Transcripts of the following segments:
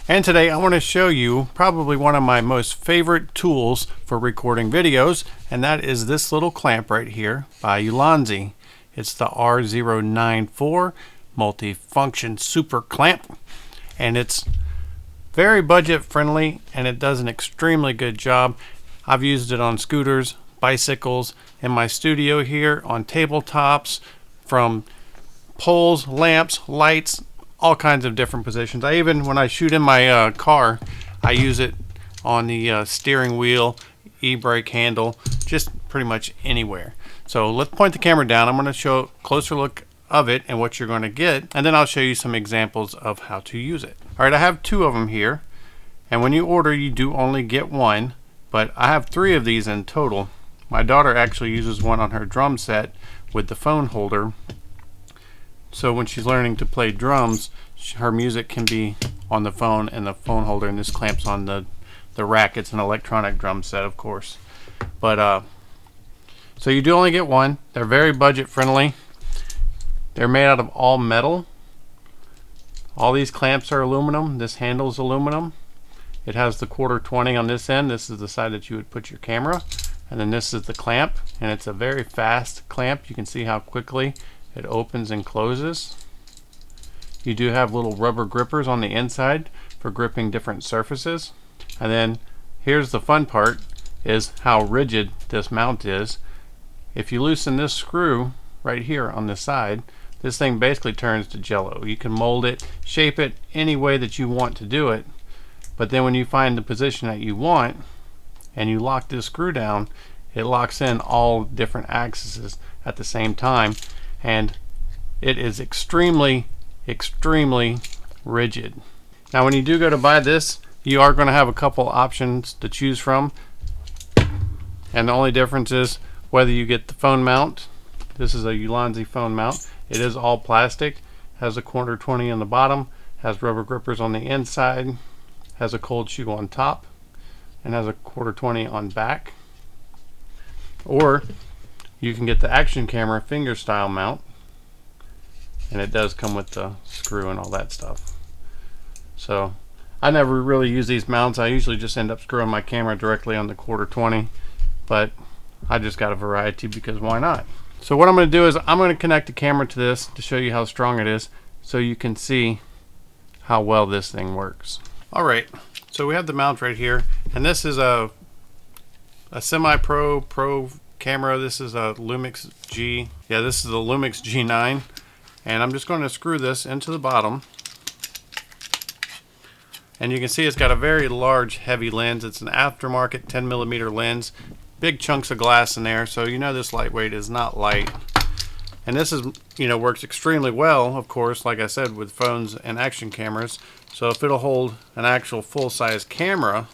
And today I want to show you probably one of my most favorite tools for recording videos, and that is this little clamp right here by ULANZI. It's the R094 multifunction super clamp, and it's very budget friendly and it does an extremely good job. I've used it on scooters, bicycles, in my studio here, on tabletops, from poles, lamps, lights, all kinds of different positions. I even, when I shoot in my car, I use it on the steering wheel, e-brake handle, just pretty much anywhere. So let's point the camera down. I'm going to show a closer look of it and what you're going to get, and then I'll show you some examples of how to use it. Alright, I have two of them here, and when you order you do only get one, but I have three of these in total. My daughter actually uses one on her drum set with the phone holder, so when she's learning to play drums, her music can be on the phone and the phone holder, and this clamps on the rack. It's an electronic drum set, of course. But so you do only get one. They're very budget friendly. They're made out of all metal. All these clamps are aluminum. This handle is aluminum. It has the 1/4-20 on this end. This is the side that you would put your camera, and then this is the clamp, and it's a very fast clamp. You can see how quickly it opens and closes. You do have little rubber grippers on the inside for gripping different surfaces. And then here's the fun part, is how rigid this mount is. If you loosen this screw right here on the side, this thing basically turns to jello. You can mold it, shape it any way that you want to do it, but then when you find the position that you want and you lock this screw down, it locks in all different axes at the same time, and it is extremely rigid. Now when you do go to buy this, you are going to have a couple options to choose from, and the only difference is whether you get the phone mount. This is a ULANZI phone mount. It is all plastic, has a 1/4-20 on the bottom, has rubber grippers on the inside, has a cold shoe on top, and has a 1/4-20 on back. Or you can get the action camera finger style mount, and it does come with the screw and all that stuff. So I never really use these mounts. I usually just end up screwing my camera directly on the 1/4-20, but I just got a variety because why not? So what I'm going to do is I'm going to connect the camera to this to show you how strong it is, so you can see how well this thing works. Alright, so we have the mount right here, and this is a semi-pro camera. This is a Lumix G. Yeah, this is the Lumix G9, and I'm just going to screw this into the bottom, and you can see it's got a very large heavy lens. It's an aftermarket 10mm lens, big chunks of glass in there, so you know this lightweight is not light. And this is, works extremely well, of course, like I said, with phones and action cameras. So if it'll hold an actual full-size camera,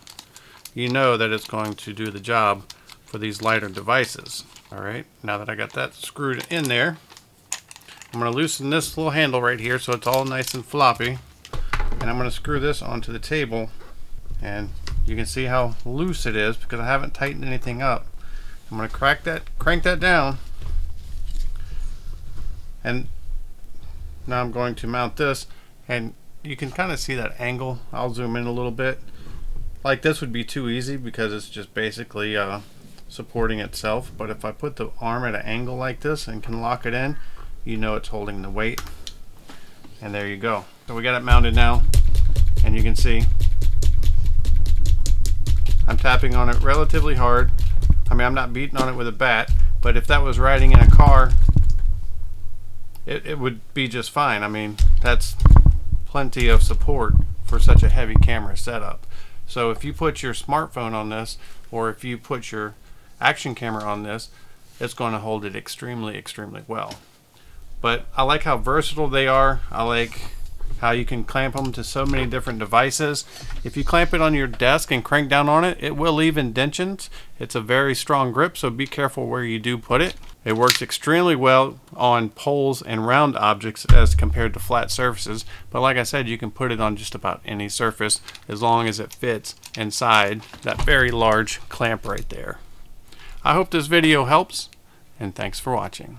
you know that it's going to do the job for these lighter devices. Alright, now that I got that screwed in there, I'm going to loosen this little handle right here so it's all nice and floppy, and I'm going to screw this onto the table, and you can see how loose it is because I haven't tightened anything up. I'm going to crank that down, and now I'm going to mount this, and you can kind of see that angle. I'll zoom in a little bit. Like this would be too easy because it's just basically supporting itself, but if I put the arm at an angle like this and can lock it in, you know it's holding the weight. And there you go. So we got it mounted now, and you can see I'm tapping on it relatively hard. I mean, I'm not beating on it with a bat, but if that was riding in a car, it would be just fine. I mean, that's plenty of support for such a heavy camera setup. So if you put your smartphone on this, or if you put your action camera on this, it's going to hold it extremely well. But I like how versatile they are. I like how you can clamp them to so many different devices. If you clamp it on your desk and crank down on it, it will leave indentions. It's a very strong grip, so be careful where you do put it. It works extremely well on poles and round objects as compared to flat surfaces, but like I said, you can put it on just about any surface as long as it fits inside that very large clamp right there. I hope this video helps, and thanks for watching.